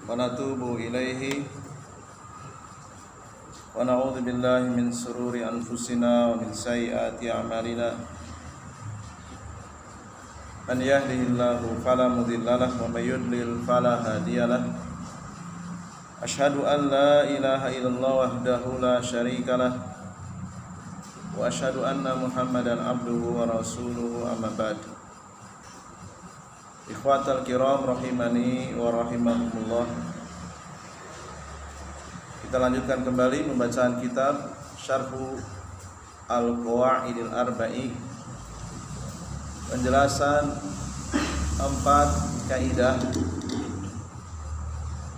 wa natubu ilaihi wa na'udzu billahi min sururi anfusina wa min sayyiati a'malina. Man yahdihillahu fala mudhillalah wa may yudlil fala hadiyalah. Asyhadu an la ilaha illallah wahdahu la syarikalah wa asyhadu anna Muhammadan abduhu wa rasuluhu amma ba'd. Ikhwatal kiram rahimani wa rahimakumullah. Kita lanjutkan kembali pembacaan kitab Syarhu Al-Qawaidil Arba'i, penjelasan 4 kaidah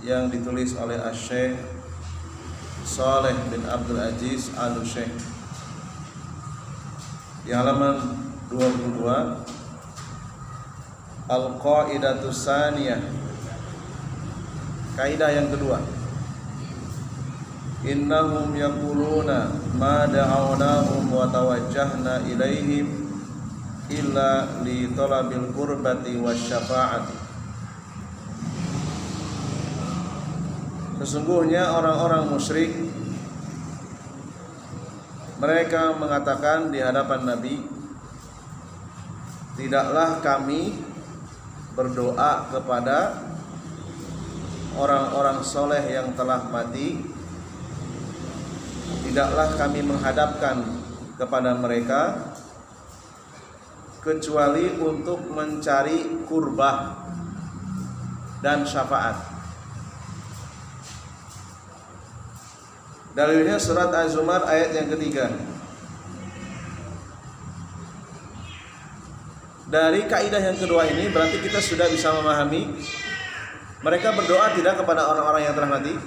yang ditulis oleh Asy-Syaikh Shalih bin Abdul Aziz Al-Syekh di halaman 22. Al-Qaidatu Tsaniyah, kaidah yang kedua. Innahum yaquluna ma da'awnahum wa tawajjahna ilaihim illa li talabil qurbati wasyafa'ati. Sesungguhnya orang-orang musyrik mereka mengatakan di hadapan Nabi, tidaklah kami berdoa kepada orang-orang soleh yang telah mati, tidaklah kami menghadapkan kepada mereka kecuali untuk mencari kurbah dan syafaat. Dalilnya surat Az-Zumar ayat yang ketiga. Dari kaidah yang kedua ini berarti kita sudah bisa memahami mereka berdoa tidak kepada orang-orang yang telah mati.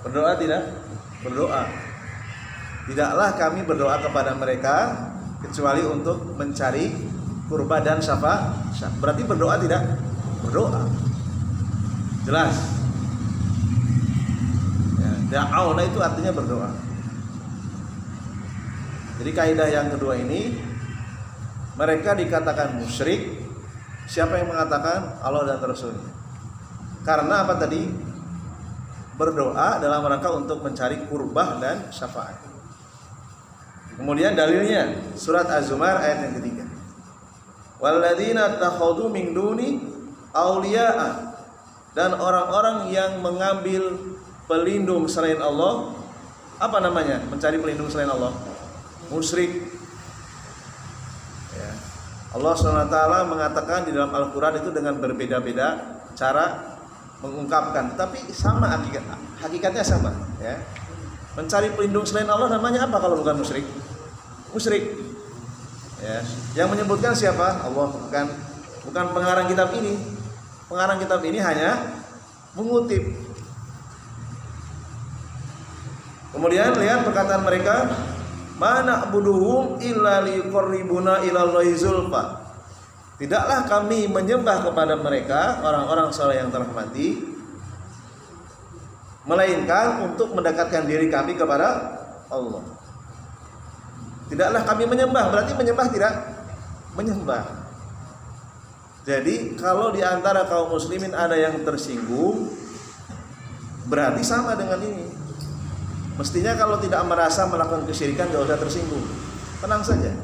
Berdoa tidak? Berdoa. Tidaklah kami berdoa kepada mereka kecuali untuk mencari kurba dan syafaat. Berarti berdoa tidak? Berdoa. Jelas. Ya, da'auna itu artinya berdoa. Jadi kaidah yang kedua ini, mereka dikatakan musyrik. Siapa yang mengatakan? Allah dan Rasulnya. Karena apa tadi? Berdoa dalam rangka untuk mencari kurbah dan syafaat. Kemudian dalilnya surat Az-Zumar ayat yang ketiga. Walladzina takhadhu min duni auliya'a, dan orang-orang yang mengambil pelindung selain Allah, apa namanya? Mencari pelindung selain Allah? Musyrik. Allah SWT mengatakan di dalam Al-Quran itu dengan berbeda-beda cara mengungkapkan, tapi sama hakikatnya sama, ya. Mencari pelindung selain Allah namanya apa kalau bukan musyrik? Musyrik, ya. Yang menyebutkan siapa? Allah, bukan pengarang kitab ini. Pengarang kitab ini hanya mengutip. Kemudian lihat perkataan mereka, mana buduhum illa liqarribuna ilallahi zulfa. Tidaklah kami menyembah kepada mereka, orang-orang saleh yang telah mati, melainkan untuk mendekatkan diri kami kepada Allah. Tidaklah kami menyembah, berarti menyembah tidak? Menyembah. Jadi kalau di antara kaum muslimin ada yang tersinggung, berarti sama dengan ini. Mestinya kalau tidak merasa melakukan kesyirikan, gak usah tersinggung, tenang saja,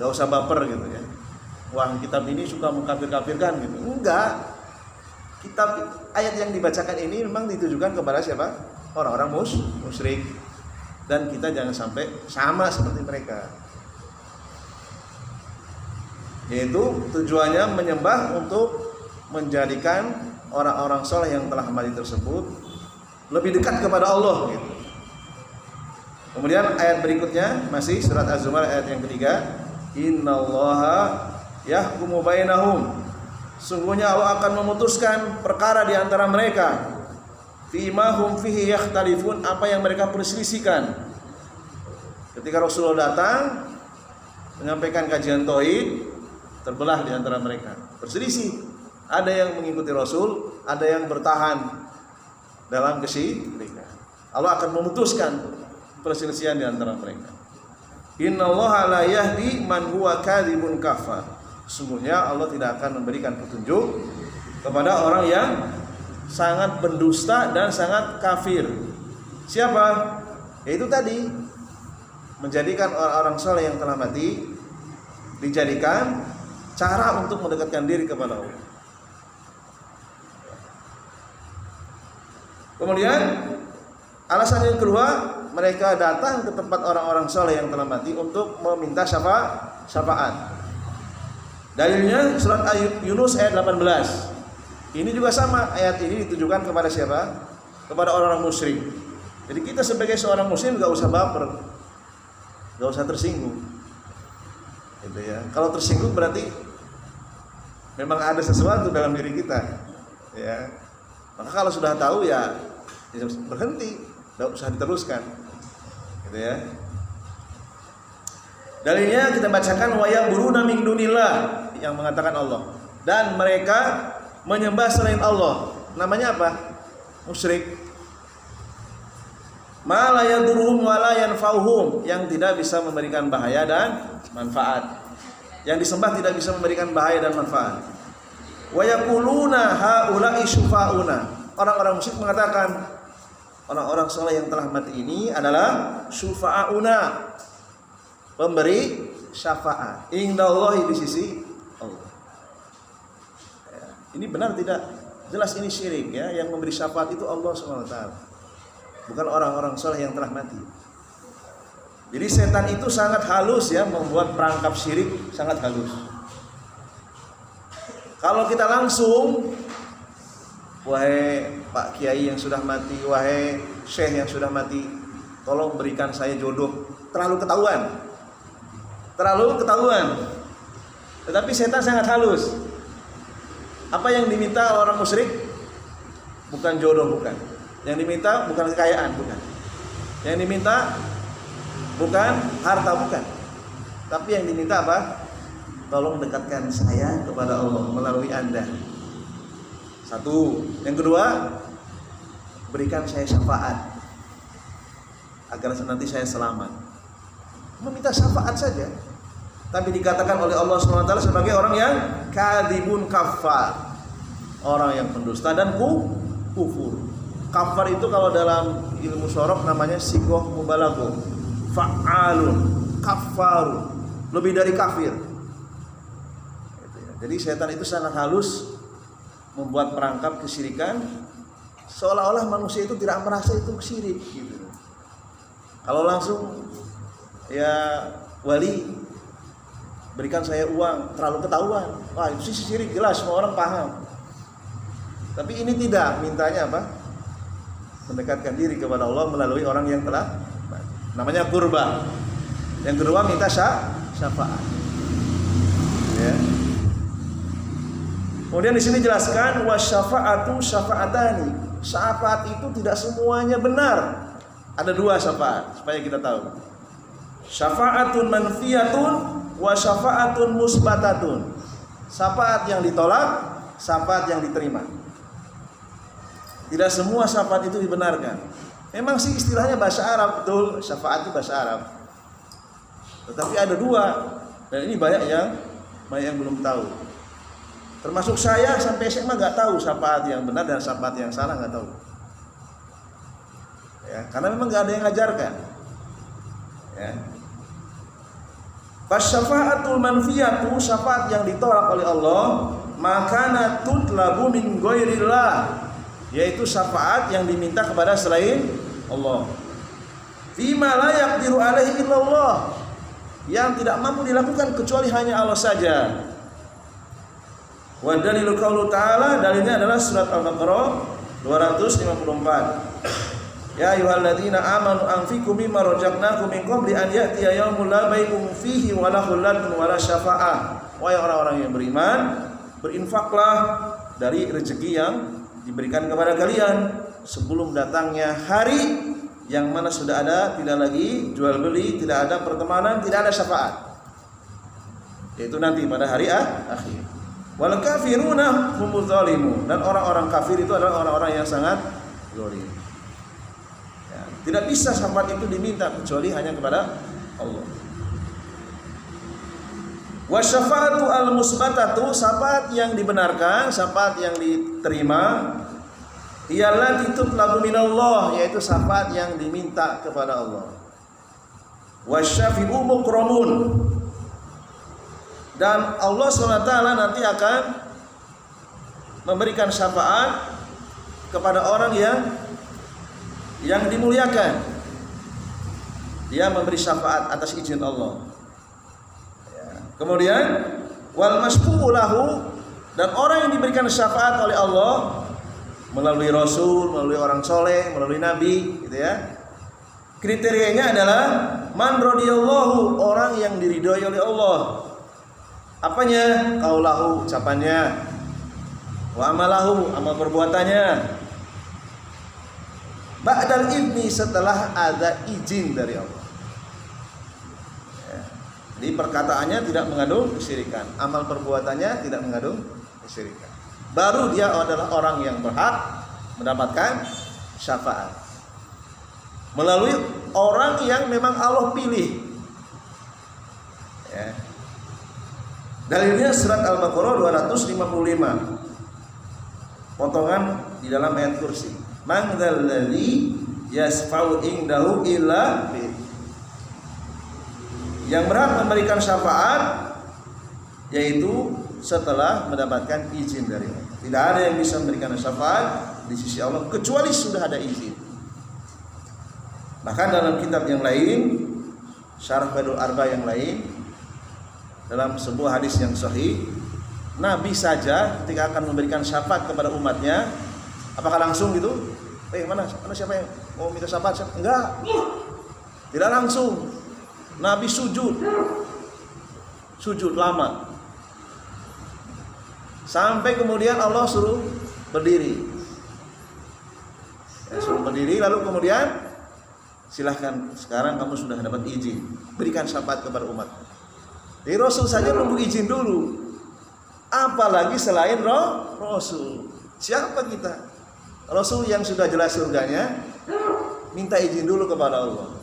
gak usah baper gitu ya. Wah, kitab ini suka mengkafir-kafirkan gitu. Enggak. Kitab ayat yang dibacakan ini memang ditujukan kepada siapa? Orang-orang musyrik. Dan kita jangan sampai sama seperti mereka. Yaitu tujuannya menyembah untuk menjadikan orang-orang soleh yang telah mati tersebut lebih dekat kepada Allah gitu. Kemudian ayat berikutnya masih surat Az-Zumar ayat yang ketiga, innallaha yahkumu bainahum, sungguhnya Allah akan memutuskan perkara di antara mereka, fima hum fihi yakhtalifun, apa yang mereka perselisihkan. Ketika Rasulullah datang menyampaikan kajian tauhid, terbelah di antara mereka, berselisih. Ada yang mengikuti Rasul, ada yang bertahan dalam kesyirikan. Allah akan memutuskan perselisihan di antara mereka. Innallaha la yahdi man huwa kadzibun kafar. Sesungguhnya Allah tidak akan memberikan petunjuk kepada orang yang sangat berdusta dan sangat kafir. Siapa? Yaitu tadi, menjadikan orang-orang saleh yang telah mati dijadikan cara untuk mendekatkan diri kepada Allah. Kemudian alasan yang kedua, mereka datang ke tempat orang-orang saleh yang telah mati untuk meminta syafaat. Dalilnya surat Yunus ayat 18. Ini juga sama, ayat ini ditujukan kepada siapa? Kepada orang-orang musyrik. Jadi kita sebagai seorang muslim gak usah baper, gak usah tersinggung, gitu ya. Kalau tersinggung berarti memang ada sesuatu dalam diri kita, ya. Maka kalau sudah tahu ya berhenti, tidak usah diteruskan, gitu ya. Dalilnya kita bacakan wayang buruna min dunillah, yang mengatakan Allah, dan mereka menyembah selain Allah. Namanya apa? Musyrik. Ma la yadurhum wa la yanfa'uhum, yang tidak bisa memberikan bahaya dan manfaat. Yang disembah tidak bisa memberikan bahaya dan manfaat. Wa yaquluna haula'i syufa'una. Orang-orang musyrik mengatakan orang-orang saleh yang telah mati ini adalah syufa'una, pemberi syafaat indallahi, di sisi Allah. Ya, ini benar tidak? Jelas ini syirik ya, yang memberi syafaat itu Allah SWT, bukan orang-orang saleh yang telah mati. Jadi setan itu sangat halus ya, membuat perangkap syirik sangat halus. Kalau kita langsung, wahai Pak Kiai yang sudah mati, wahai Syekh yang sudah mati, tolong berikan saya jodoh, terlalu ketahuan. Tetapi setan sangat halus. Apa yang diminta orang musyrik? Bukan jodoh, bukan. Yang diminta bukan kekayaan, bukan. Yang diminta bukan harta, bukan. Tapi yang diminta apa? Tolong dekatkan saya kepada Allah melalui Anda. Satu. Yang kedua, berikan saya syafaat agar nanti saya selamat. Meminta syafaat saja. Tapi dikatakan oleh Allah SWT sebagai orang yang kadhibun kafar, orang yang pendusta dan kufur. Kafar itu kalau dalam ilmu syaraf namanya sigoh mubalaghah, fa'alun, kafarun, lebih dari kafir. Jadi setan itu sangat halus, membuat perangkap kesyirikan, seolah-olah manusia itu tidak merasa itu syirik gitu. Kalau langsung ya wali, berikan saya uang, terlalu ketahuan, wah itu sih syirik, jelas semua orang paham. Tapi ini tidak, mintanya apa? Mendekatkan diri kepada Allah melalui orang yang telah mati. Namanya kurban. Yang kedua minta syafaat. Ya. Kemudian di sini jelaskan wasyafa'atu syafa'atani. Syafaat itu tidak semuanya benar. Ada dua syafaat supaya kita tahu. Syafa'atun manfiyatun wa syafa'atun musbatatun. Syafaat yang ditolak, syafaat yang diterima. Tidak semua syafaat itu dibenarkan. Memang sih istilahnya bahasa Arab, betul, syafaat itu bahasa Arab. Tetapi ada dua, dan ini banyak yang belum tahu. Termasuk saya sampai SMA nggak tahu syafaat yang benar dan syafaat yang salah, nggak tahu. Ya, karena memang nggak ada yang ngajarkan. Ya. Fasyafa'atul manfiyatu, syafaat yang ditolak oleh Allah, makana tutlabu min ghairillah, yaitu syafaat yang diminta kepada selain Allah. Fima la yaqdiru alaihi illallah, yang tidak mampu dilakukan kecuali hanya Allah saja. Wa dalilul qaulu ta'ala, dalilnya adalah surat Al-Baqarah 254. Ya ayyuhalladzina amanu anfiqu mimma razaqnakum min qabli an ya'tiya yaumun la bai'un fihi wa la khullatun wa la syafa'ah. Wahai orang-orang yang beriman, berinfaklah dari rezeki yang diberikan kepada kalian sebelum datangnya hari yang mana sudah ada tidak lagi jual beli, tidak ada pertemanan, tidak ada syafaat. Yaitu nanti pada hari akhir. Wal kafiruna humuz zalimun, dan orang-orang kafir itu adalah orang-orang yang sangat zalim. Ya, tidak bisa syafaat itu diminta kecuali hanya kepada Allah. Wa syafa'atu al-musbatatu, syafaat yang dibenarkan, syafaat yang diterima, ialah tutlabu minallah, yaitu syafaat yang diminta kepada Allah. Wa syafi'u mukramun, dan Allah SWT nanti akan memberikan syafaat kepada orang yang dimuliakan. Dia memberi syafaat atas izin Allah. Kemudian wal masfu'u lahu, dan orang yang diberikan syafaat oleh Allah melalui rasul, melalui orang soleh, melalui nabi, gitu ya. Kriterianya adalah man radhiyallahu, orang yang diridhoi oleh Allah. Apanya? Qaulahu, ucapannya. Wa amalahu, amal perbuatannya. Ba'dal idni, setelah ada izin dari Allah. Jadi perkataannya tidak mengandung kesyirikan, amal perbuatannya tidak mengandung kesyirikan. Baru dia adalah orang yang berhak mendapatkan syafaat melalui orang yang memang Allah pilih. Ya. Dalilnya surat Al-Baqarah 255. Potongan di dalam ayat kursi. Man dzalladzi yasfa'u indahu illa bi, yang berhak memberikan syafaat yaitu setelah mendapatkan izin dari Allah. Tidak ada yang bisa memberikan syafaat di sisi Allah kecuali sudah ada izin. Bahkan dalam kitab yang lain, Syarah Badul Arba yang lain, dalam sebuah hadis yang sahih, Nabi saja ketika akan memberikan syafaat kepada umatnya, apakah langsung gitu? Mana siapa yang mau minta syafaat? Enggak. Tidak langsung. Nabi sujud lama, sampai kemudian Allah suruh berdiri. Suruh berdiri, lalu kemudian silahkan, sekarang kamu sudah dapat izin, berikan syafaat kepada umat. Jadi Rasul saja nunggu izin dulu, apalagi selain Rasul. Siapa kita? Rasul yang sudah jelas surganya minta izin dulu kepada Allah.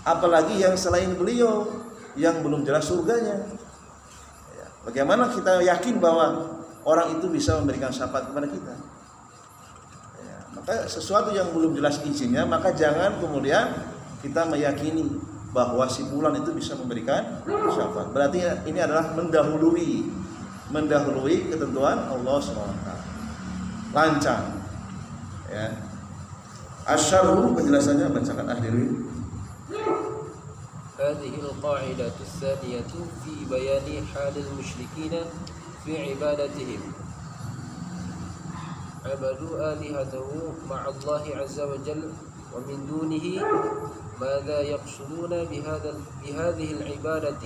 Apalagi yang selain beliau yang belum jelas surganya. Bagaimana kita yakin bahwa orang itu bisa memberikan syafaat kepada kita? Maka sesuatu yang belum jelas izinnya, maka jangan kemudian kita meyakini bahwa si fulan itu bisa memberikan syafaat. Berarti ini adalah mendahului ketentuan Allah SWT. Lancang. Ya. Asyarhu, penjelasannya bacakan ahdirin. هذه القاعدة الثانية في بيان حال المشركين في عبادتهم. عبدوا آلهته مع الله عز وجل ومن دونه، ماذا يقصدون بهذه العبادة؟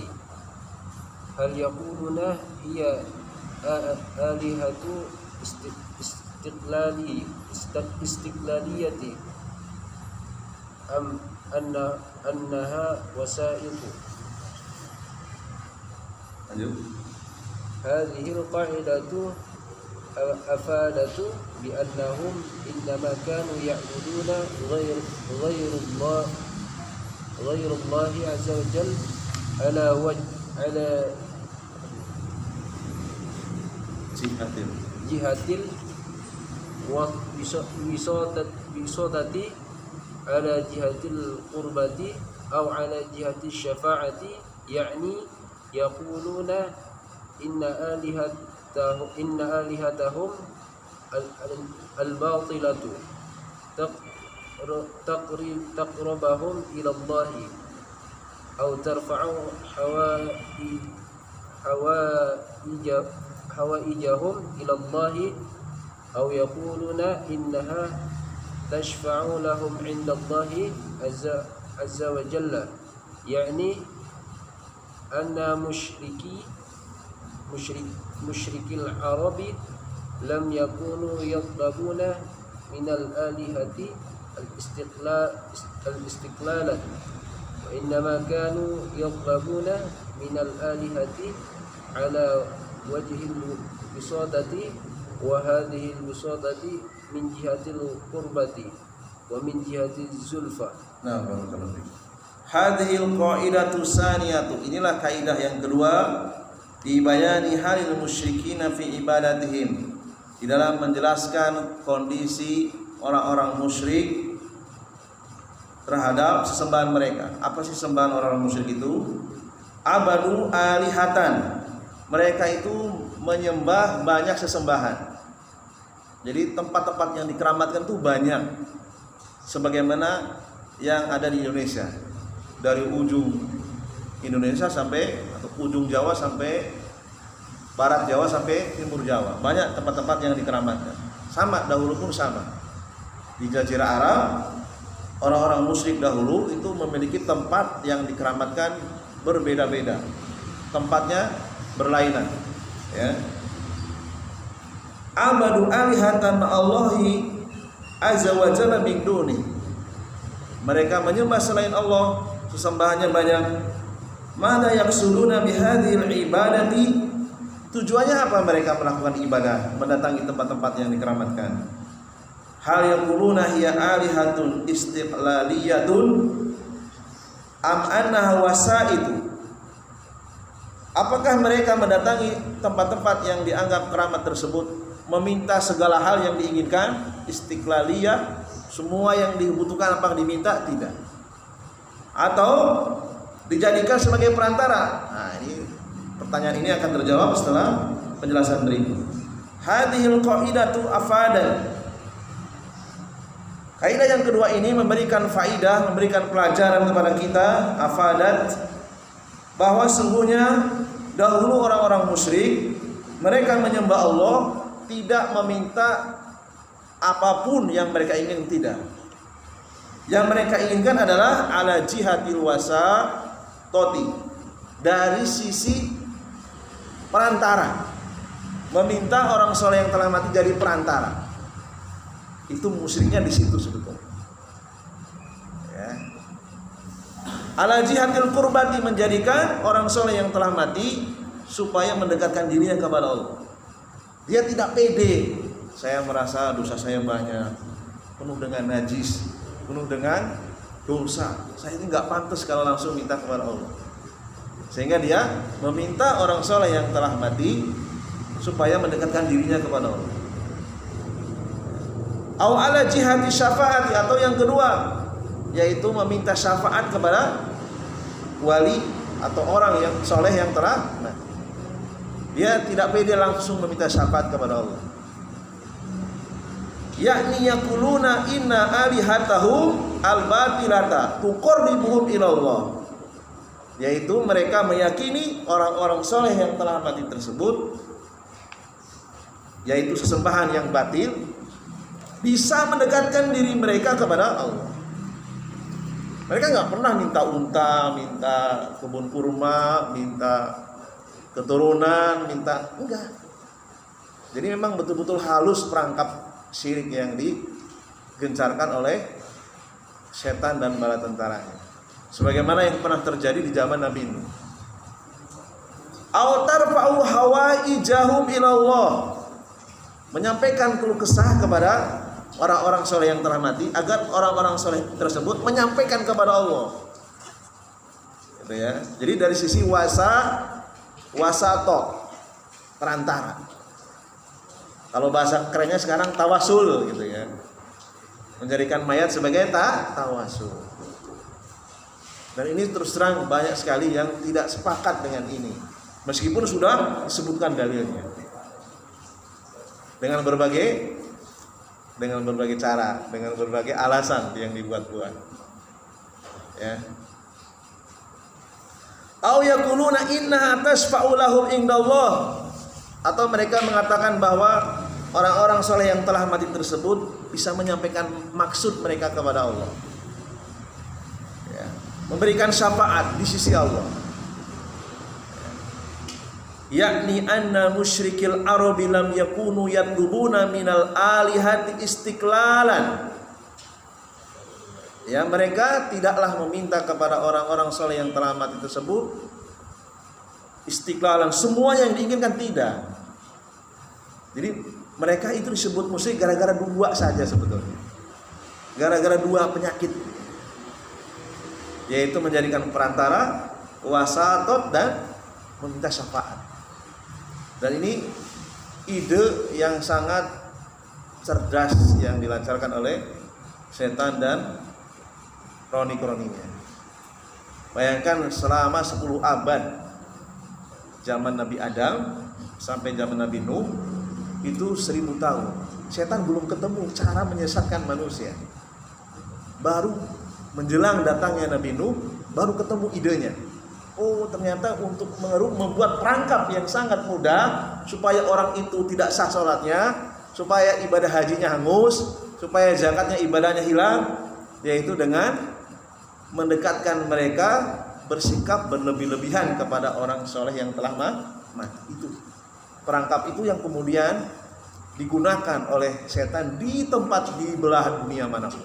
هل يقولون هي آلهة استقلالية أم أنها وسائط؟ هذه القاعدة أفادت بأنهم إنما كانوا يعبدون غير الله عز وجل على جهة الوساطة، على جهة القربة، أو على جهة الشفاعة. يعني يقولون إن آلهتهم الباطلة تقربهم إلى الله، أو ترفع حوائجهم إلى الله، أو يقولون إنها تشفع لهم عند الله عز وجل. يعني أن مشركي العرب لم يكونوا يطلبون من الآلهة الاستقلالا، وإنما كانوا يطلبون من الآلهة على وجه الوساطة، وهذه الوساطة من جهة القربة ومن جهة الزلفى. Nah, barakallahu fiik. Hadhil qaidatu saniyatu, inilah kaidah yang kedua fi bayani halil musyrikin fi ibadatihim, di dalam menjelaskan kondisi orang-orang musyrik terhadap sesembahan mereka. Apa sih sembahan orang-orang musyrik itu? Abadu alihatan, mereka itu menyembah banyak sesembahan. Jadi tempat-tempat yang dikeramatkan itu banyak, sebagaimana yang ada di Indonesia, dari ujung Indonesia sampai atau ujung Jawa sampai barat Jawa sampai timur Jawa, banyak tempat-tempat yang dikeramatkan. Sama dahulu pun sama. Di Jazirah Arab, orang-orang musyrik dahulu itu memiliki tempat yang dikeramatkan berbeda-beda, tempatnya berlainan, ya. Abadu alihatan ma'allahi azza wa jalla min duni, mereka menyembah selain Allah, sesembahannya banyak. Mada yaqsuduna bihadhil ibadati, tujuannya apa mereka melakukan ibadah, mendatangi tempat-tempat yang dikeramatkan? Hal yaquluna hiya alihatun istiqlaliyatun am annaha wasaitu, apakah mereka mendatangi tempat-tempat yang dianggap keramat tersebut meminta segala hal yang diinginkan, istiqlaliyah, semua yang dibutuhkan apa yang diminta? Tidak. Atau dijadikan sebagai perantara? Nah, ini pertanyaan ini akan terjawab setelah penjelasan berikut. Hadhil qaidatu afadan, kaidah yang kedua ini memberikan faidah, memberikan pelajaran kepada kita, afadat, bahwa sungguhnya dahulu orang-orang musyrik mereka menyembah Allah, tidak meminta apapun yang mereka ingin, tidak. Yang mereka inginkan adalah ala jihatil wasatoti, dari sisi perantara, meminta orang soleh yang telah mati jadi perantara. Itu musyriknya di situ sebetulnya. Ya. Ala jihatil qurbati, menjadikan orang soleh yang telah mati supaya mendekatkan dirinya kepada Allah. Dia tidak pede, saya merasa dosa saya banyak, penuh dengan najis, penuh dengan dosa, saya ini nggak pantas kalau langsung minta kepada Allah. Sehingga dia meminta orang soleh yang telah mati supaya mendekatkan dirinya kepada Allah. Au ala jihati syafaati, atau yang kedua yaitu meminta syafaat kepada wali atau orang yang soleh yang telah mati. Dia tidak pede langsung meminta syafaat kepada Allah. Yakni yaquluna inna alihatahum al-batilata tuqarribuhum ilallah, yaitu mereka meyakini orang-orang soleh yang telah mati tersebut, yaitu sesembahan yang batil, bisa mendekatkan diri mereka kepada Allah. Mereka nggak pernah minta unta, minta kebun kurma, minta keturunan, minta, enggak. Jadi memang betul-betul halus perangkap syirik yang digencarkan oleh setan dan bala tentaranya, sebagaimana yang pernah terjadi di zaman Nabi Nuh. Aw tarfa'u hawaijahum ilallah, menyampaikan keluh kesah kepada orang-orang soleh yang telah mati, agar orang-orang soleh tersebut menyampaikan kepada Allah. Gitu ya. Jadi dari sisi wasato, perantara. Kalau bahasa kerennya sekarang tawasul, gitu ya. Menjadikan mayat sebagai tawasul. Dan ini terus terang banyak sekali yang tidak sepakat dengan ini, meskipun sudah disebutkan dalilnya. Dengan berbagai cara, dengan berbagai alasan yang dibuat-buat. Ya. Au yaquluna innaha tasfa'u lahum indallah, atau mereka mengatakan bahwa orang-orang soleh yang telah mati tersebut bisa menyampaikan maksud mereka kepada Allah, ya, memberikan syafaat di sisi Allah. Yakni anna musyrikil arabi lam yakunu yatlubuna minal alihati istiqlalan, ya, mereka tidaklah meminta kepada orang-orang soleh yang telah mati tersebut istiqlalan, semua yang diinginkan, tidak. Jadi mereka itu disebut musyrik gara-gara dua saja sebetulnya, gara-gara dua penyakit, yaitu menjadikan perantara, wasatot, dan meminta syafaat. Dan ini ide yang sangat cerdas yang dilancarkan oleh setan dan kroni-kroninya. Bayangkan selama 10 abad zaman Nabi Adam sampai zaman Nabi Nuh itu 1000 tahun. Setan belum ketemu cara menyesatkan manusia. Baru menjelang datangnya Nabi Nuh baru ketemu idenya. Oh, ternyata untuk membuat perangkap yang sangat mudah supaya orang itu tidak sah sholatnya, supaya ibadah hajinya hangus, supaya zakatnya ibadahnya hilang, yaitu dengan mendekatkan mereka bersikap berlebih-lebihan kepada orang soleh yang telah mati. Itu perangkap itu yang kemudian digunakan oleh setan di tempat di belahan dunia manapun.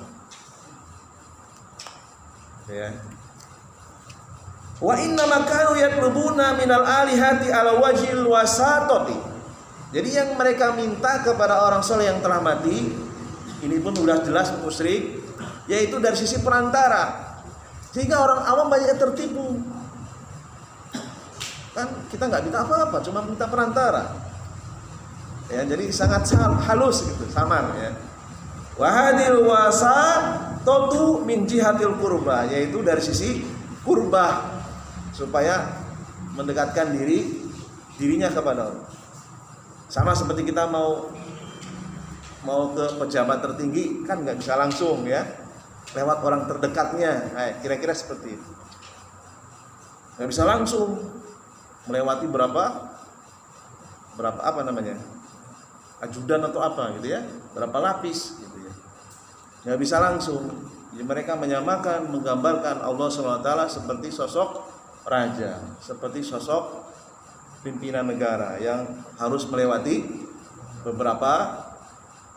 Ya. Wa inna makanu yatlubuna minal alihati ala wajhil wasatati. Jadi yang mereka minta kepada orang soleh yang telah mati, ini pun sudah jelas musyrik, yaitu dari sisi perantara. Sehingga orang awam banyak yang tertipu. Kan kita nggak minta apa-apa, cuma minta perantara. Ya, jadi sangat halus gitu, samar ya. Wa hadil wasatatu min jihatil qurba, yaitu dari sisi kurba, supaya mendekatkan dirinya kepada Allah. Sama seperti kita mau ke pejabat tertinggi kan nggak bisa langsung ya, lewat orang terdekatnya. Kira-kira seperti itu. Nggak bisa langsung melewati berapa apa namanya, ajudan atau apa gitu ya, berapa lapis gitu ya. Nggak bisa langsung. Jadi mereka menyamakan, menggambarkan Allah SWT seperti sosok raja, seperti sosok pimpinan negara yang harus melewati beberapa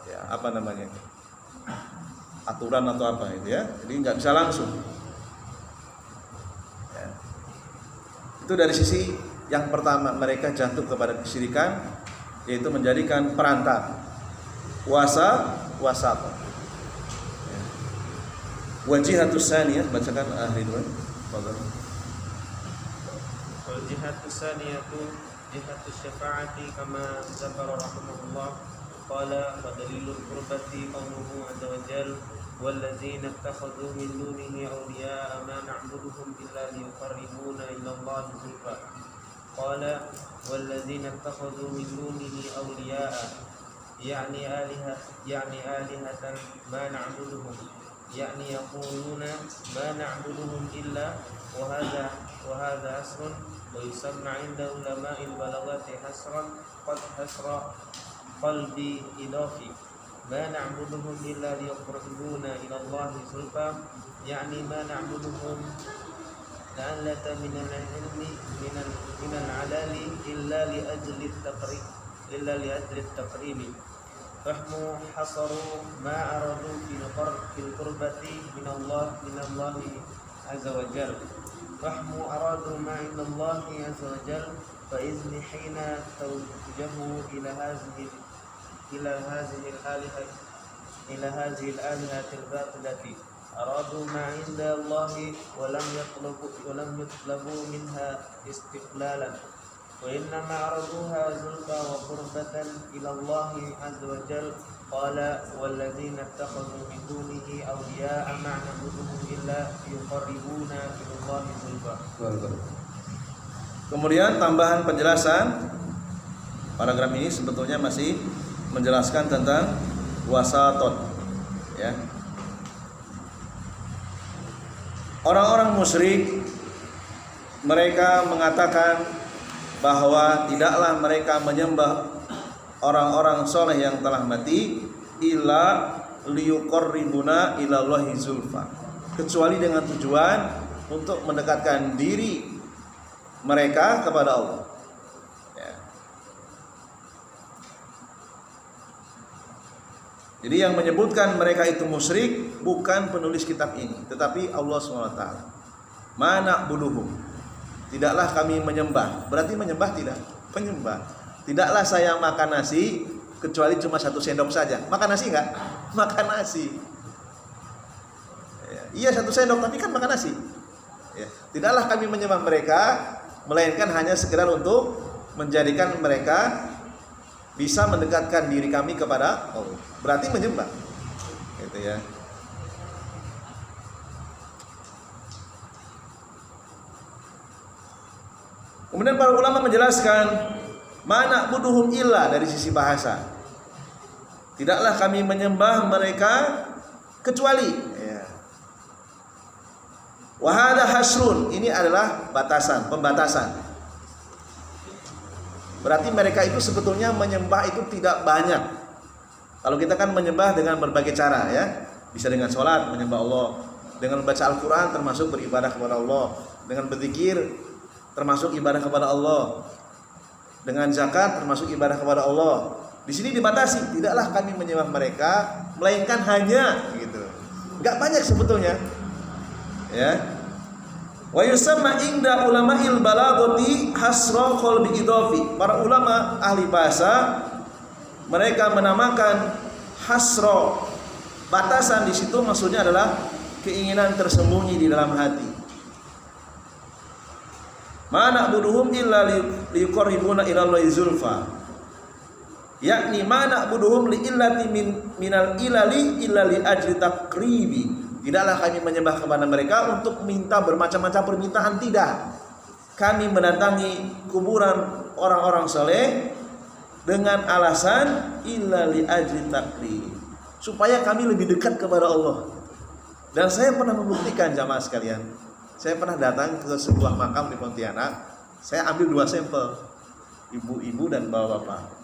ya apa namanya, aturan atau apa itu ya. Jadi nggak bisa langsung ya. Itu dari sisi yang pertama, mereka jatuh kepada kesyirikan, yaitu menjadikan perantara, wasata ya. Wajihatus saniyah, bacakan Ridwan. والجهة الثانية جهة الشفاعة كما ذكر رحمه الله قال ودليل القربة قوله عز وجل والذين اتخذوا من دونه أولياء ما نعبدهم إلا ليقربونا إلى الله زلفى قال والذين اتخذوا من دونه أولياء يعني آلهة ما نعبدهم يعني يقولون ما نعبدهم إلا وهذا أسر ويسمى عند علماء البلاغة حسرا قد حسر قلبي إضافي ما نعبدهم إلا ليقربونا إلى الله زلفى يعني ما نعبدهم لعلة من العلم من العلال إلا لأجل التقريب فهم حصروا ما أرادوا في القربة من الله عز وجل فهم أرادوا ما عند الله عز وجل فإذن حين توجهوا إلى هذه الآلهة الباطلة أرادوا ما عند الله ولم يطلبوا منها استقلالا وإنما عرضوها زلفى وقربة إلى الله عز وجل قال والذين اتخذوا من دونه أولياء ما نعبدهم إلا يقربونا إلى الله زلفى. Kemudian tambahan penjelasan, paragraf ini sebetulnya masih menjelaskan tentang wasatot ya. Orang-orang musyrik mereka mengatakan bahwa tidaklah mereka menyembah orang-orang soleh yang telah mati illa liyuqarribuna ilallahi zulfa, kecuali dengan tujuan untuk mendekatkan diri mereka kepada Allah ya. Jadi yang menyebutkan mereka itu musyrik bukan penulis kitab ini, tetapi Allah SWT. Ma na'buduhum, tidaklah kami menyembah. Berarti menyembah tidak? Menyembah. Tidaklah saya makan nasi kecuali cuma 1 sendok saja. Makan nasi enggak? Makan nasi. Iya 1 sendok tapi kan makan nasi. Ya. Tidaklah kami menyembah mereka melainkan hanya sekedar untuk menjadikan mereka bisa mendekatkan diri kami kepada Allah. Berarti menyembah. Gitu ya. Kemudian para ulama menjelaskan mana buduhum illa dari sisi bahasa. Tidaklah kami menyembah mereka kecuali ya. Wahada hasrun, ini adalah batasan, pembatasan. Berarti mereka itu sebetulnya menyembah itu tidak banyak. Kalau kita kan menyembah dengan berbagai cara ya. Bisa dengan sholat menyembah Allah, dengan membaca Al-Quran termasuk beribadah kepada Allah, dengan berzikir termasuk ibadah kepada Allah, dengan zakat termasuk ibadah kepada Allah. Di sini dibatasi, tidaklah kami menyembah mereka melainkan hanya gitu. Enggak banyak sebetulnya. Ya. Wa yusamma inda ulama'il balaghati hasra qalbi idafi. Para ulama ahli bahasa mereka menamakan hasra, batasan di situ maksudnya adalah keinginan tersembunyi di dalam hati. Mana buduhum illa liqarribuna ila Allahi zulfa. Yakni mana buduhum li illati minal ilali illa li ajli taqribi. Tidaklah kami menyembah kepada mereka untuk minta bermacam-macam permintaan, tidak. Kami mendatangi kuburan orang-orang soleh dengan alasan illa li ajli taqrib, supaya kami lebih dekat kepada Allah. Dan saya pernah membuktikan jamaah sekalian. Saya pernah datang ke sebuah makam di Pontianak. Saya ambil 2 sampel, ibu-ibu dan bapak-bapak.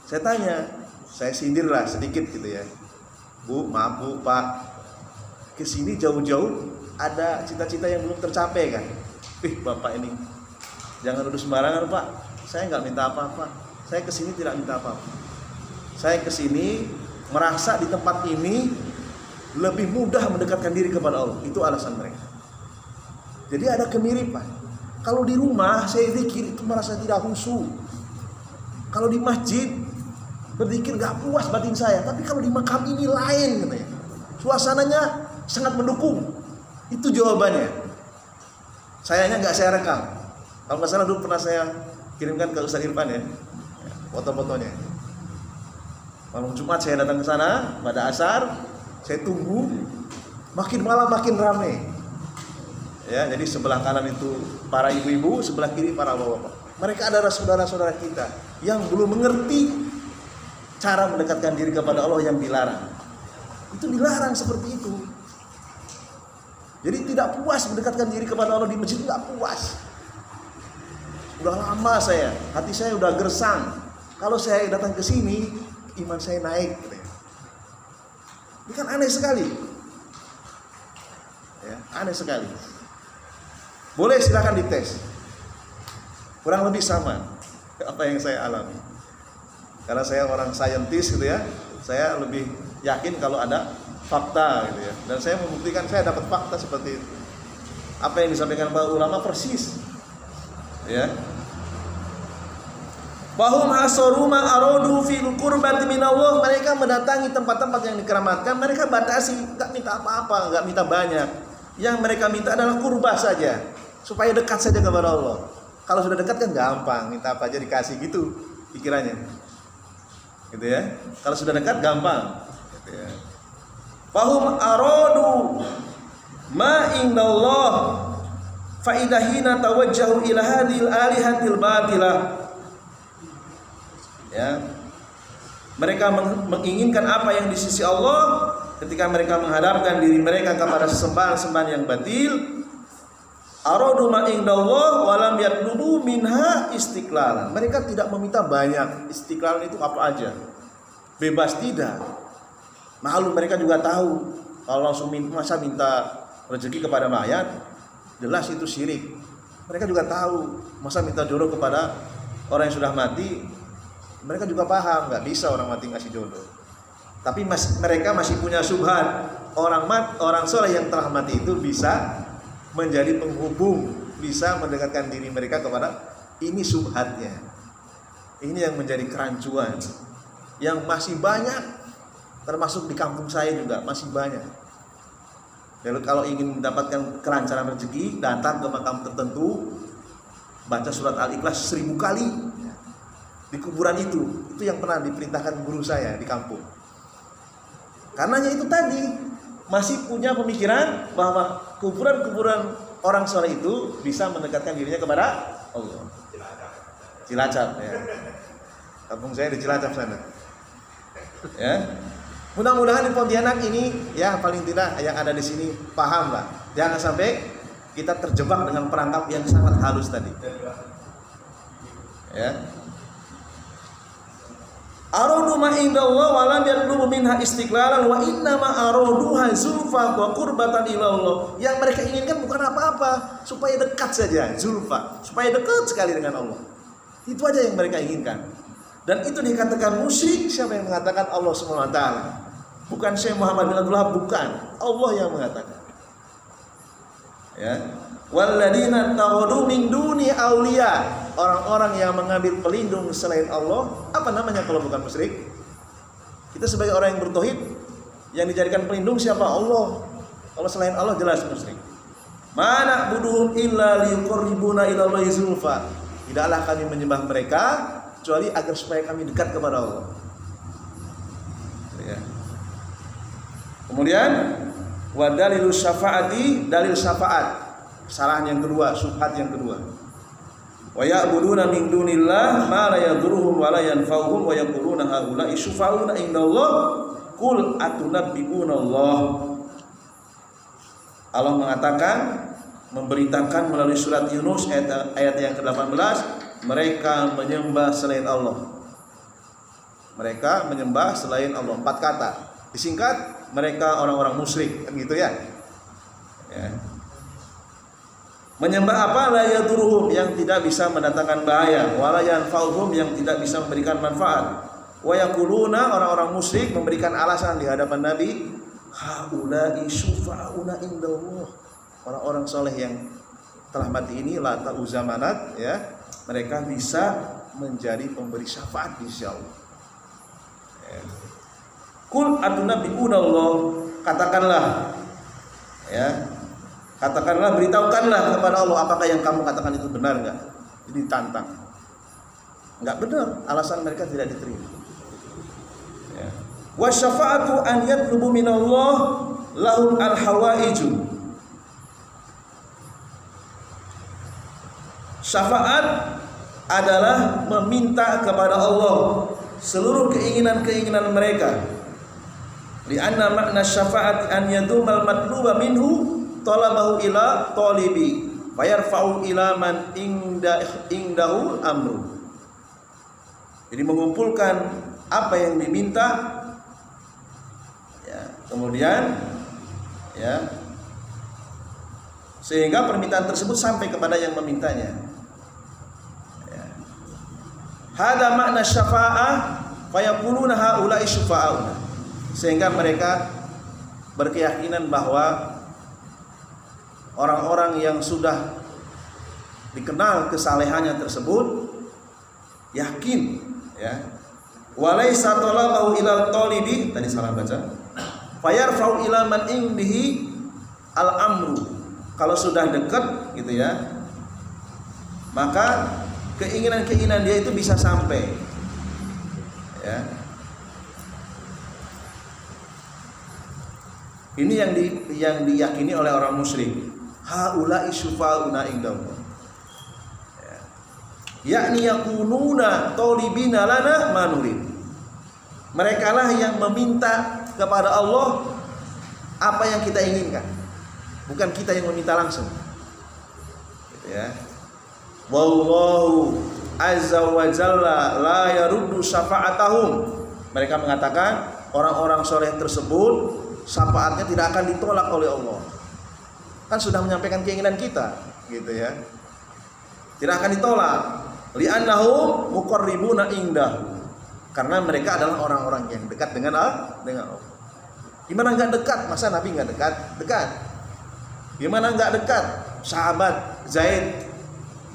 Saya tanya, saya sindirlah sedikit gitu ya. Bu, maaf bu, pak, kesini jauh-jauh ada cita-cita yang belum tercapai kan? Bapak ini jangan duduk sembarangan pak. Saya nggak minta apa-apa. Saya kesini tidak minta apa-apa. Saya kesini merasa di tempat ini lebih mudah mendekatkan diri kepada Allah. Itu alasan mereka. Jadi ada kemiripan. Kalau di rumah saya zikir itu merasa tidak khusyuk. Kalau di masjid berzikir nggak puas batin saya. Tapi kalau di makam ini lain katanya. Suasananya sangat mendukung. Itu jawabannya. Sayangnya nggak saya rekam. Kalau nggak salah dulu pernah saya kirimkan ke Ustaz Irfan ya, foto-fotonya. Malam Jumat saya datang ke sana pada asar, saya tunggu, makin malam makin ramai. Ya, jadi sebelah kanan itu para ibu-ibu, sebelah kiri para bapak-bapak. Mereka adalah saudara-saudara kita yang belum mengerti cara mendekatkan diri kepada Allah yang dilarang. Itu dilarang seperti itu. Jadi tidak puas mendekatkan diri kepada Allah di masjid, tidak puas. Udah lama saya, hati saya udah gersang. Kalau saya datang ke sini, iman saya naik. Ini kan aneh sekali. Ya, aneh sekali. Boleh silakan dites. Kurang lebih sama apa yang saya alami. Karena saya orang saintis gitu ya, saya lebih yakin kalau ada fakta gitu ya. Dan saya membuktikan saya dapat fakta seperti itu. Apa yang disampaikan para ulama persis. Ya. Bahum hasaru ma aradu fil qurbati minallah. Mereka mendatangi tempat-tempat yang dikeramatkan, mereka batasi, enggak minta apa-apa, enggak minta banyak. Yang mereka minta adalah kurbah saja, supaya dekat saja kepada Allah. Kalau sudah dekat kan gampang, minta apa aja dikasih gitu pikirannya. Gitu ya. Kalau sudah dekat gampang. Gitu ya. Fahum aradu ma indallah fa idahina tawajjahu ila hadhil alihatil batilah. Ya. Mereka menginginkan apa yang di sisi Allah ketika mereka menghadapkan diri mereka kepada sembahan-sembahan yang batil. Aradu ma indallah wa lam yatlubu minha istiqlalan. Mereka tidak meminta banyak. Istiqlalan itu apa aja? Bebas tidak. Maklum mereka juga tahu kalau langsung masa minta rezeki kepada mayat, jelas itu syirik. Mereka juga tahu masa minta jodoh kepada orang yang sudah mati, mereka juga paham nggak bisa orang mati ngasih jodoh. Tapi mereka masih punya syubhat. Orang soleh yang telah mati itu bisa menjadi penghubung, bisa mendekatkan diri mereka kepada, ini syubhatnya. Ini yang menjadi kerancuan yang masih banyak. Termasuk di kampung saya juga masih banyak. Lalu kalau ingin mendapatkan kelancaran rezeki, datang ke makam tertentu, baca surat Al-Ikhlas 1000 kali. di kuburan itu yang pernah diperintahkan guru saya di kampung. Karenanya itu tadi masih punya pemikiran bahwa kuburan-kuburan orang soleh itu bisa mendekatkan dirinya kepada Allah. Cilacap ya. Kampung saya di Cilacap sana. Ya. Mudah-mudahan di Pontianak ini ya paling tidak yang ada di sini paham lah. Jangan sampai kita terjebak dengan perangkap yang sangat halus tadi. Ya. Aradu ma indallah wa lam yatlubu minha istiqlalan wa inna ma araduha zulfa wa qurbatan ila Allah. Yang mereka inginkan bukan apa-apa, supaya dekat saja, zulfa, supaya dekat sekali dengan Allah. Itu aja yang mereka inginkan. Dan itu dikatakan musyrik, siapa yang mengatakan? Allah Subhanahu wa taala. Bukan Syekh Muhammad bin Abdullah, bukan. Allah yang mengatakan. Ya. Walladzina taghadu min duni auliya, orang-orang yang mengambil pelindung selain Allah, apa namanya kalau bukan musyrik? Kita sebagai orang yang bertauhid, yang dijadikan pelindung siapa? Allah. Kalau selain Allah jelas musyrik. Mana buduhum illa liqarribuna ila Allahi zulfa. Tidaklah kami menyembah mereka kecuali agar supaya kami dekat kepada Allah. Ya. Kemudian wa dalilu syafaati, dalil syafaat. Kesalahan yang kedua, syubhat yang kedua. Wa ya'buduna min dunillah ma la yadurruhum wa la yanfa'uhum wa yaquluna haula'i syufa'una indallah qul atunabbi'una Allah. Allah mengatakan, memberitakan melalui surat Yunus ayat yang ke-18, mereka menyembah selain Allah. Mereka menyembah selain Allah. 4 kata. Disingkat, mereka orang-orang musyrik, kan gitu ya. Ya. Menyembah apa? La yaduruhum, yang tidak bisa mendatangkan bahaya, wala yanfa'uhum, yang tidak bisa memberikan manfaat. Wa yaquluna, orang-orang musyrik memberikan alasan di hadapan Nabi, haula'i syufa'una indallah. Orang-orang soleh yang telah mati ini, Lata Uzza Manat, ya, mereka bisa menjadi pemberi syafaat insyaallah. Ya. Qul atunabbi'una Allah, katakanlah, ya. Katakanlah, beritahukanlah kepada Allah, apakah yang kamu katakan itu benar enggak? Jadi tantang. Enggak benar, alasan mereka tidak diterima. Ya. Wa syafa'atu an yatlubu minallah lahum al-hawaiju. Syafaat adalah meminta kepada Allah seluruh keinginan-keinginan mereka. Li'anna makna syafaat an yadumal matluba minhu talabahu ila talibi wa yarfa'u ila man indahu amru. Jadi mengumpulkan apa yang diminta, ya, kemudian ya, sehingga permintaan tersebut sampai kepada yang memintanya. Ya. Hada makna syafa'ah fayaquluna haula'i syufa'auna. Sehingga mereka berkeyakinan bahwa orang-orang yang sudah dikenal kesalehannya tersebut yakin, ya, walaysa talabahu ila talibi, tadi salah baca, fayarfa'u ila man indihi al-amru. Kalau sudah dekat gitu ya, maka keinginan-keinginan dia itu bisa sampai, ya. Ini yang diyakini oleh orang musyrik. Haula'i syufa'una indallah. Ya. Yakni yakununa talibina lana manurid. Mereka lah yang meminta kepada Allah apa yang kita inginkan. Bukan kita yang meminta langsung. Gitu ya. Wallahu azza wa jalla la yaruddu syafa'atahum. Mereka mengatakan orang-orang soleh tersebut syafaatnya tidak akan ditolak oleh Allah. Kan sudah menyampaikan keinginan kita, gitu ya. Tidak akan ditolak. Li'annahum muqarribuna indahu. Karena mereka adalah orang-orang yang dekat dengan Allah. Gimana enggak dekat? Masa Nabi enggak dekat? Dekat. Gimana enggak dekat? Sahabat Zaid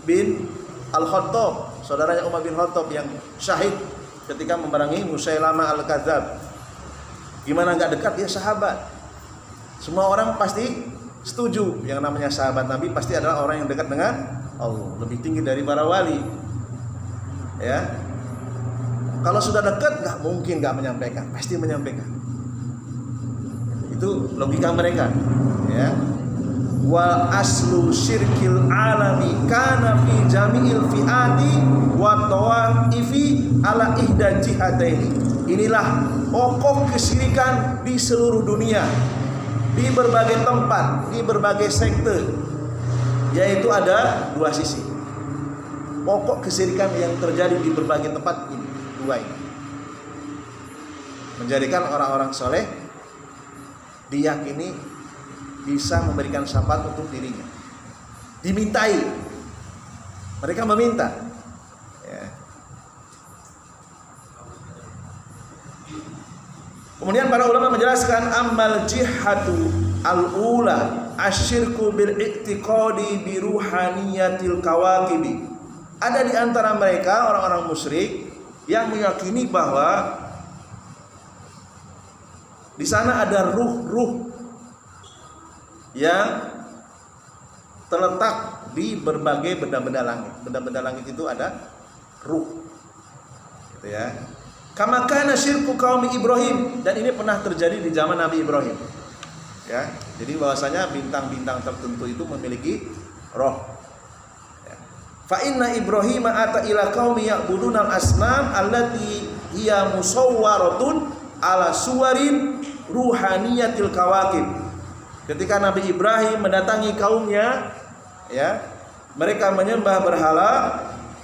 bin Al-Khattab, saudaranya Umar bin Khattab yang syahid ketika memerangi Musailamah Al-Kadzab. Gimana enggak dekat? Dia sahabat. Semua orang pasti setuju yang namanya sahabat Nabi pasti adalah orang yang dekat dengan Allah, lebih tinggi dari para wali. Ya. Kalau sudah dekat nggak mungkin nggak menyampaikan, pasti menyampaikan. Itu logika mereka, ya. Wa aslu syirkil alami kana fi jami'il fi'ati wa tawaifi ala ihda jihataini. Inilah pokok kesyirikan di seluruh dunia, di berbagai tempat, di berbagai sekte, yaitu ada dua sisi. Pokok kesyirikan yang terjadi di berbagai tempat ini, dua ini. Menjadikan orang-orang soleh diyakini bisa memberikan syafaat untuk dirinya, dimintai, mereka meminta, ya. Kemudian para ulama menjelaskan amal jihatu al-ula asyirku bil i'tiqadi bi ruhaniyatil kawakibi. Ada di antara mereka orang-orang musyrik yang meyakini bahwa di sana ada ruh-ruh yang terletak di berbagai benda-benda langit. Benda-benda langit itu ada ruh, gitu ya. Kama kana syirku qaumi Ibrahim, dan ini pernah terjadi di zaman Nabi Ibrahim. Ya, jadi bahwasanya bintang-bintang tertentu itu memiliki roh. Ya. Fa inna Ibrahim ata ila qaumi ya'budunal asnam allati hiya musawwaratun ala suwarin ruhaniyatil kawakib. Ketika Nabi Ibrahim mendatangi kaumnya, ya, mereka menyembah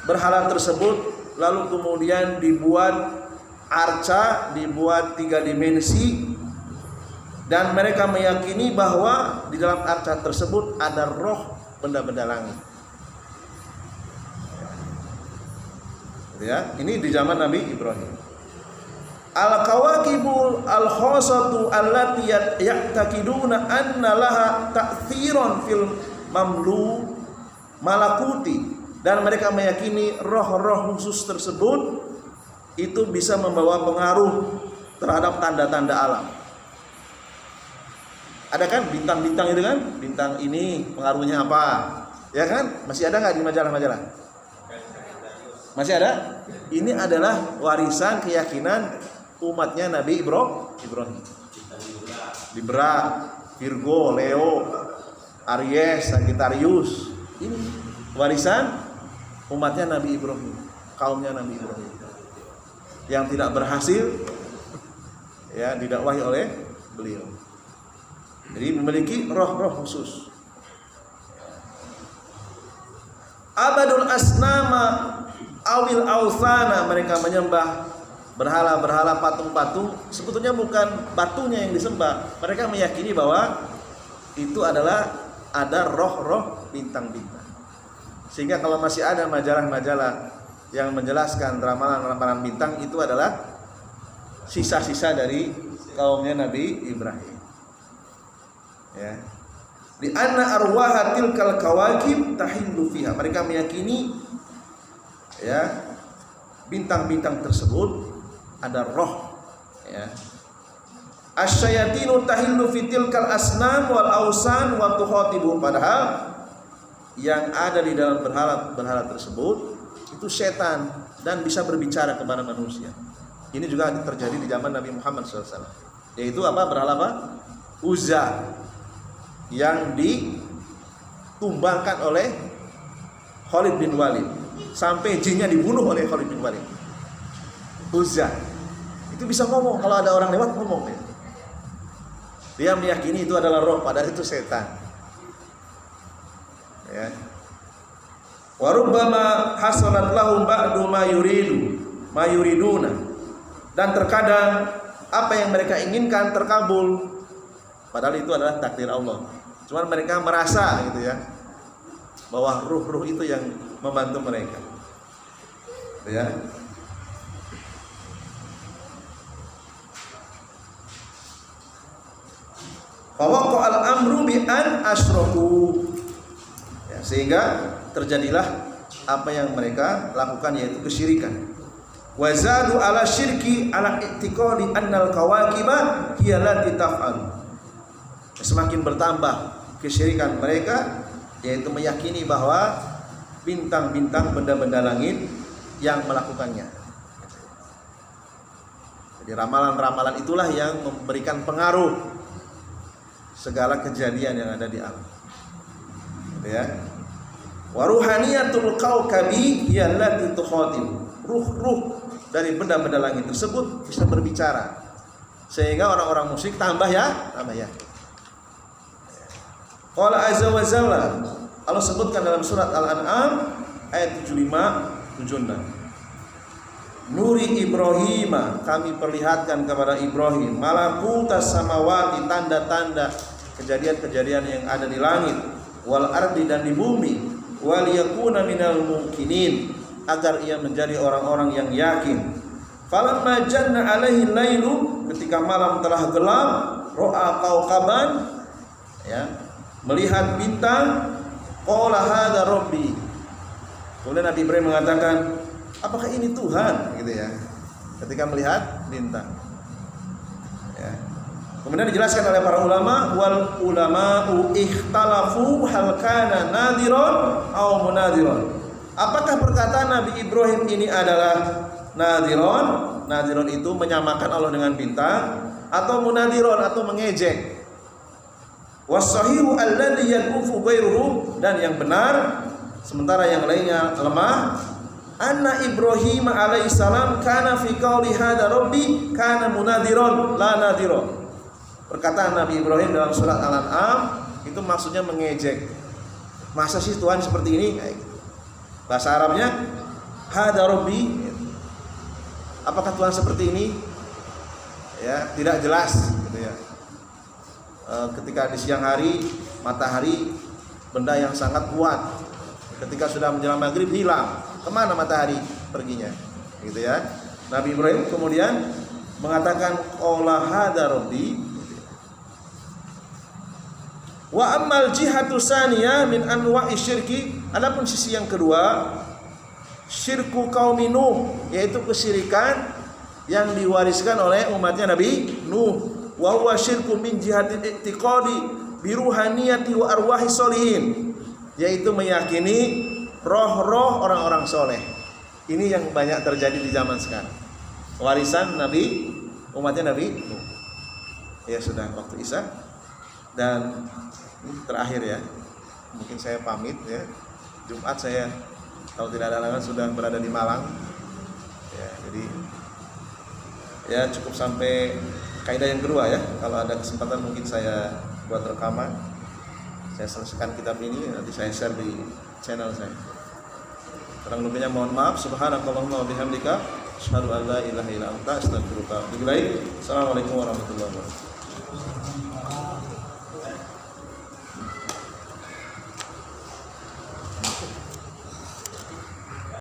berhala tersebut, lalu kemudian dibuat arca, dibuat 3 dimensi, dan mereka meyakini bahwa di dalam arca tersebut ada roh benda-benda langit. Ya, ini di zaman Nabi Ibrahim. Al-kawakibul al-khosatu allati ya'taqiduna anna laha ta'thiron fil malakuti, dan mereka meyakini roh-roh khusus tersebut itu bisa membawa pengaruh terhadap tanda-tanda alam. Ada kan bintang-bintang itu kan? Bintang ini pengaruhnya apa? Ya kan? Masih ada nggak di majalah-majalah? Masih ada? Ini adalah warisan keyakinan umatnya Nabi Ibrahim. Libra, Virgo, Leo, Aries, Sagittarius. Ini warisan umatnya Nabi Ibrahim, kaumnya Nabi Ibrahim, yang tidak berhasil, ya, didakwahi oleh beliau. Jadi memiliki roh-roh khusus. Abadul asnama awil ausana, mereka menyembah berhala-berhala, patung-patung. Sebetulnya bukan batunya yang disembah. Mereka meyakini bahwa itu adalah ada roh-roh bintang-bintang. Sehingga kalau masih ada majalah-majalah yang menjelaskan ramalan-ramalan bintang, itu adalah sisa-sisa dari kaumnya Nabi Ibrahim. Ya. Di anna arwahatil kal kawakib tahillu fiha. Mereka meyakini, ya, bintang-bintang tersebut ada roh, ya. Asyayatinu tahillu fitil kal asnam wal ausan wa tukhatibu. Padahal yang ada di dalam berhala tersebut itu setan dan bisa berbicara kepada manusia. Ini juga terjadi di zaman Nabi Muhammad SAW. Yaitu apa? Berhala apa? Uzza, yang ditumbangkan oleh Khalid bin Walid, sampai jinnya dibunuh oleh Khalid bin Walid. Uzza itu bisa ngomong, kalau ada orang lewat ngomong, ya. Dia meyakini itu adalah roh, padahal itu setan. Ya. Wa rubbama hasalat lahum ba'du ma yuriduna. Dan terkadang apa yang mereka inginkan terkabul, padahal itu adalah takdir Allah. Cuman mereka merasa gitu ya, bahwa ruh-ruh itu yang membantu mereka. Ya. Fawaqqa al-amru bi an asyraku. Ya, sehingga terjadilah apa yang mereka lakukan, yaitu kesyirikan. Wa zadu ala syirki ala i'tiqadi annal kawakiba hiya lati taf'al. Semakin bertambah kesyirikan mereka, yaitu meyakini bahwa bintang-bintang, benda-benda langit yang melakukannya. Jadi ramalan-ramalan itulah yang memberikan pengaruh segala kejadian yang ada di alam. Gitu ya. Wa ruhaniyatul kaukabi yallati tukhatim. Ruh-ruh dari benda-benda langit tersebut bisa berbicara. Sehingga orang-orang musyrik tambah ya. Qala azza wa jalla, Allah sebutkan dalam surat Al-An'am ayat 75 76. Nuri Ibrahim, kami perlihatkan kepada Ibrahim malakutas samawati, tanda-tanda kejadian-kejadian yang ada di langit, wal ardi, dan di bumi, wal yakuna minal mukminin, agar ia menjadi orang-orang yang yakin. Falamma janna alaihi lailu, ketika malam telah gelap, ro'a kaukaban, ya, melihat bintang, qala hadza rabbi. Kemudian Nabi Ibrahim mengatakan, apakah ini Tuhan, gitu ya, ketika melihat bintang. Ya. Kemudian dijelaskan oleh para ulama, wal ulama'u ikhtalafu hal kana nadiron aw munadiron. Apakah perkataan Nabi Ibrahim ini adalah nadiron? Nadiron itu menyamakan Allah dengan bintang, atau munadiron atau mengejek. Wasahihu alladhi yadufu ghairuhu, dan yang benar sementara yang lainnya lemah, anna Ibrahim alaihissalam kana fi qauli hadza rabbi kana munadiron la nadiron. Perkataan Nabi Ibrahim dalam surat Al-An'am itu maksudnya mengejek. Masa sih Tuhan seperti ini? Bahasa Arabnya hadza rabbi. Apakah Tuhan seperti ini? Ya, tidak jelas gitu ya. Ketika di siang hari matahari benda yang sangat kuat. Ketika sudah menjelang maghrib hilang. Kemana matahari perginya? Gitu ya. Nabi Ibrahim kemudian mengatakan qala hadza rabbi. Wa ammal jihatu saniyah min anwa'i syirki, adapun sisi yang kedua, syirku qaumi Nuh, yaitu kesyirikan yang diwariskan oleh umatnya Nabi Nuh. Wa huwa syirku min jihatil i'tiqadi bi ruhaniyati wa arwahi sholihin, yaitu meyakini roh-roh orang-orang soleh. Ini yang banyak terjadi di zaman sekarang. Warisan Nabi, umatnya Nabi Nuh. Ya sudah waktu Isya, dan ini terakhir ya. Mungkin saya pamit ya. Jumat saya kalau tidak ada halangan sudah berada di Malang. Ya, jadi ya cukup sampai kaidah yang kedua ya. Kalau ada kesempatan mungkin saya buat rekaman. Saya selesaikan kitab ini, nanti saya share di channel saya. Kurang lebihnya mohon maaf. Subhanakallahumma wa bihamdika asyhadu an la ilaha illa anta astaghfiruka wa atubu ilaik. Assalamualaikum warahmatullahi wabarakatuh.